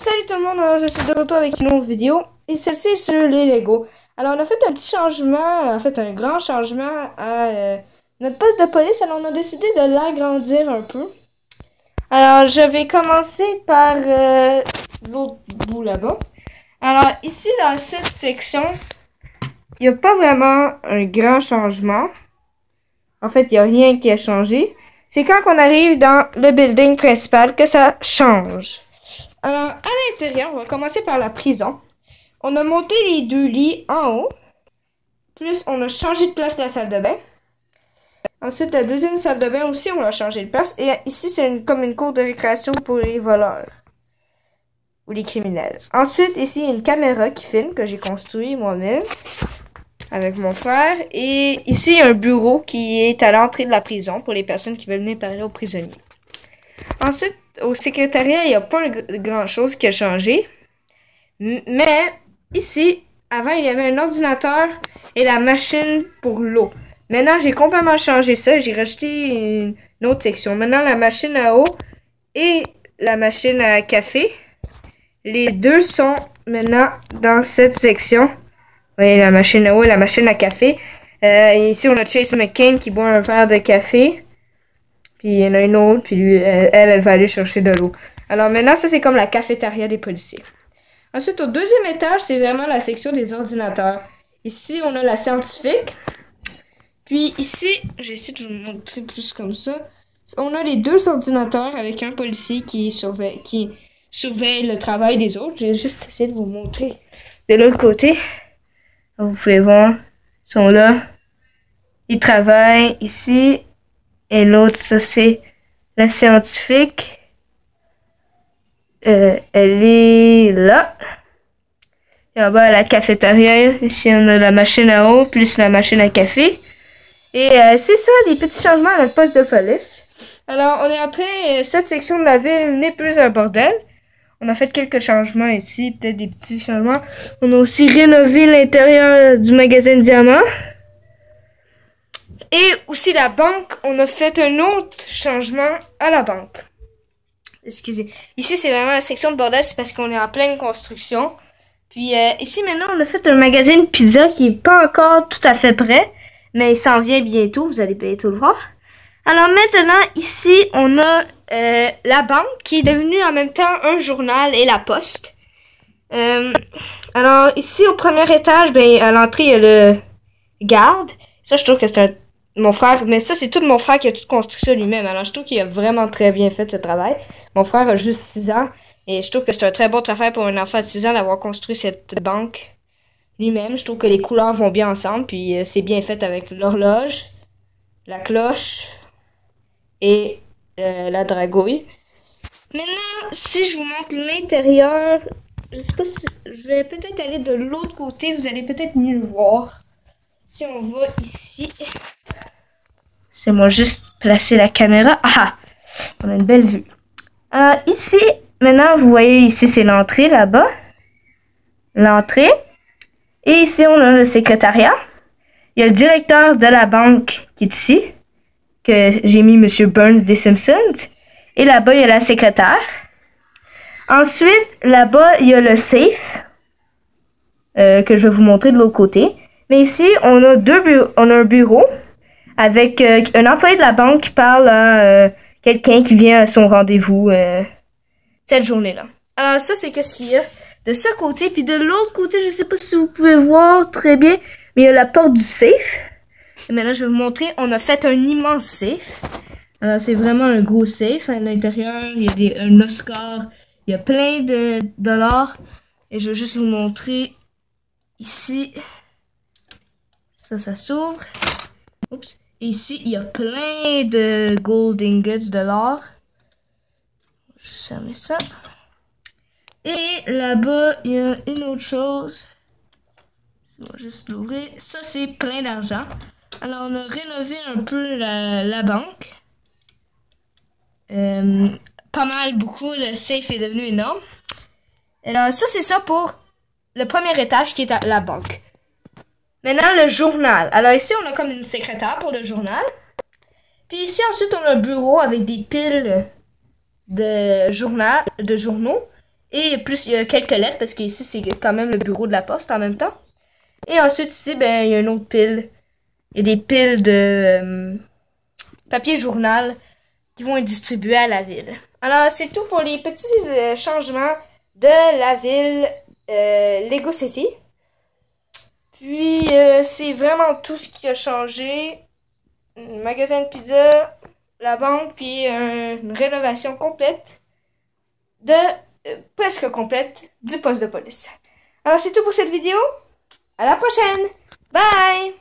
Salut tout le monde, alors je suis de retour avec une autre vidéo et celle-ci est sur les Lego. Alors on a fait un petit changement, en fait un grand changement à notre poste de police, alors on a décidé de l'agrandir un peu. Alors je vais commencer par l'autre bout là-bas. Alors ici dans cette section, il n'y a pas vraiment un grand changement. En fait il n'y a rien qui a changé. C'est quand on arrive dans le building principal que ça change. Alors, à l'intérieur, on va commencer par la prison. On a monté les 2 lits en haut. Plus, on a changé de place la salle de bain. Ensuite, la deuxième salle de bain aussi, on a changé de place. Et ici, c'est comme une cour de récréation pour les voleurs. Ou les criminels. Ensuite, ici, il y a une caméra qui filme, que j'ai construit moi-même. Avec mon frère. Et ici, il y a un bureau qui est à l'entrée de la prison pour les personnes qui veulent venir parler aux prisonniers. Ensuite, au secrétariat, il n'y a pas grand-chose qui a changé. Mais, ici, avant, il y avait un ordinateur et la machine pour l'eau. Maintenant, j'ai complètement changé ça. J'ai rajouté une autre section. Maintenant, la machine à eau et la machine à café, les deux sont maintenant dans cette section. Vous voyez, la machine à eau et la machine à café. Ici, on a Chase McCain qui boit un verre de café. Puis il y en a une autre, puis lui, elle va aller chercher de l'eau. Alors maintenant, ça c'est comme la cafétéria des policiers. Ensuite, au deuxième étage, c'est vraiment la section des ordinateurs. Ici, on a la scientifique. Puis ici, j'essaie de vous montrer plus comme ça. On a les deux ordinateurs avec un policier qui surveille le travail des autres. J'ai juste essayé de vous montrer de l'autre côté. Vous pouvez voir, ils sont là. Ils travaillent ici. Et l'autre, ça c'est la scientifique. Elle est là. Et en bas, la cafétéria. Ici, on a la machine à eau plus la machine à café. Et c'est ça, les petits changements à notre poste de police. Alors, on est en train, cette section de la ville n'est plus un bordel. On a fait quelques changements ici, peut-être des petits changements. On a aussi rénové l'intérieur du magasin Diamant. Et aussi la banque, on a fait un autre changement à la banque. Excusez. Ici, c'est vraiment la section de bordel, c'est parce qu'on est en pleine construction. Puis ici, maintenant, on a fait un magasin de pizza qui n'est pas encore tout à fait prêt. Mais il s'en vient bientôt, vous allez bientôt le voir. Alors maintenant, ici, on a la banque qui est devenue en même temps un journal et la poste. Alors ici, au premier étage, ben, à l'entrée, il y a le garde. Ça, je trouve que c'est mon frère, mais ça, c'est tout mon frère qui a tout construit ça lui-même. Alors, je trouve qu'il a vraiment très bien fait ce travail. Mon frère a juste 6 ans. Et je trouve que c'est un très bon travail pour un enfant de 6 ans d'avoir construit cette banque lui-même. Je trouve que les couleurs vont bien ensemble. Puis, c'est bien fait avec l'horloge, la cloche et la dragouille. Maintenant, si je vous montre l'intérieur, je sais pas si je vais peut-être aller de l'autre côté. Vous allez peut-être mieux le voir. Si on va ici... C'est moi juste placer la caméra. Ah! On a une belle vue. Alors ici, maintenant, vous voyez ici, c'est l'entrée là-bas. L'entrée. Et ici, on a le secrétariat. Il y a le directeur de la banque qui est ici. Que j'ai mis M. Burns des Simpsons. Et là-bas, il y a la secrétaire. Ensuite, là-bas, il y a le safe. Que je vais vous montrer de l'autre côté. Mais ici, on a un bureau. Avec un employé de la banque qui parle à quelqu'un qui vient à son rendez-vous cette journée-là. Alors ça, c'est qu'est-ce qu'il y a de ce côté. Puis de l'autre côté, je sais pas si vous pouvez voir très bien, mais il y a la porte du safe. Et maintenant, je vais vous montrer. On a fait un immense safe. Alors, c'est vraiment un gros safe. À l'intérieur, il y a un Oscar. Il y a plein de dollars. Et je vais juste vous montrer ici. Ça s'ouvre. Oups. Et ici, il y a plein de gold ingots de l'or. Je vais fermer ça. Et là-bas, il y a une autre chose. Je vais juste l'ouvrir. Ça, c'est plein d'argent. Alors, on a rénové un peu la banque. Pas mal, beaucoup. Le safe est devenu énorme. Alors, ça, c'est ça pour le premier étage qui est à la banque. Maintenant, le journal. Alors ici, on a comme une secrétaire pour le journal. Puis ici, ensuite, on a un bureau avec des piles de journaux. Et plus, il y a quelques lettres, parce qu'ici, c'est quand même le bureau de la poste en même temps. Et ensuite, ici, ben, il y a une autre pile. Il y a des piles de papier journal qui vont être distribués à la ville. Alors, c'est tout pour les petits changements de la ville Lego City. Puis, c'est vraiment tout ce qui a changé. Un magasin de pizza, la banque, puis une rénovation complète presque complète du poste de police. Alors, c'est tout pour cette vidéo. À la prochaine! Bye!